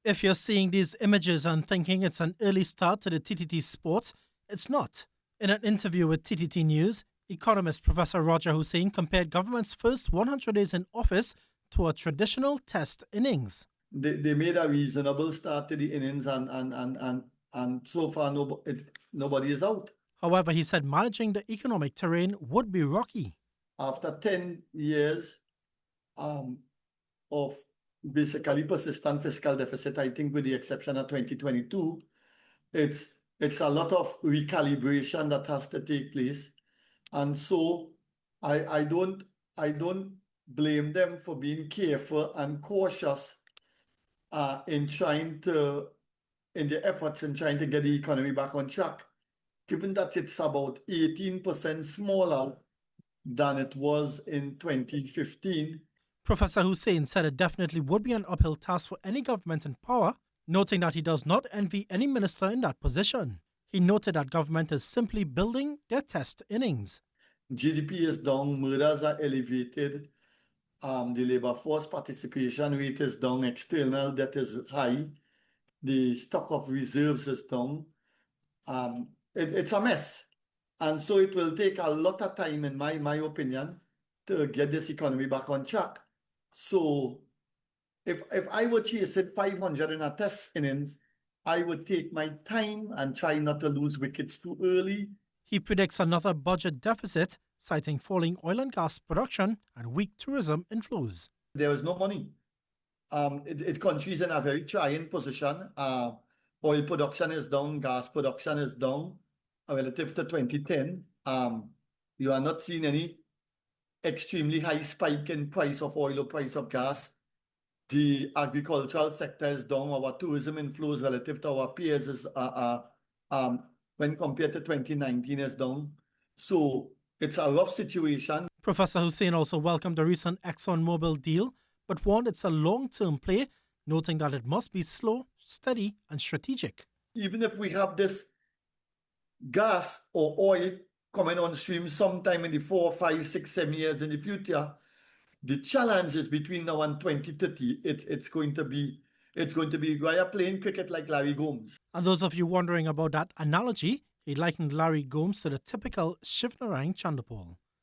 If you're seeing these images and thinking it's an early start to the TTT sport, it's not. In an interview with TTT News, Economist Professor Roger Hosein compared government's first 100 days in office to a traditional test innings. They made a reasonable start to the innings, and so far nobody is out. However, he said managing the economic terrain would be rocky. After 10 years of basically persistent fiscal deficit, I think with the exception of 2022, it's a lot of recalibration that has to take place. And so I don't blame them for being careful and cautious in their efforts in trying to get the economy back on track, given that it's about 18% smaller than it was in 2015. Professor Hosein said it definitely would be an uphill task for any government in power, noting that he does not envy any minister in that position. He noted that government is simply building their test innings. GDP is down, murders are elevated, the labor force participation rate is down, external debt is high, the stock of reserves is down. It's a mess. And so it will take a lot of time, in my opinion, to get this economy back on track. So if I were chasing 500 in a test innings, I would take my time and try not to lose wickets too early. He predicts another budget deficit, citing falling oil and gas production and weak tourism inflows. There is no money. Countries in a very trying position. Oil production is down, gas production is down relative to 2010. You are not seeing any extremely high spike in price of oil or price of gas. The agricultural sector is down. Our tourism inflows relative to our peers is when compared to 2019 is down. So it's a rough situation. Professor Hosein also welcomed the recent ExxonMobil deal, but warned it's a long-term play, noting that it must be slow, steady, and strategic. Even if we have this gas or oil coming on stream sometime in the 4, 5, 6, 7 years in the future, the challenge is between now and 2030. It's going to be we are playing cricket like Larry Gomes. And those of you wondering about that analogy, he likened Larry Gomes to the typical Shivnarang Chandapal.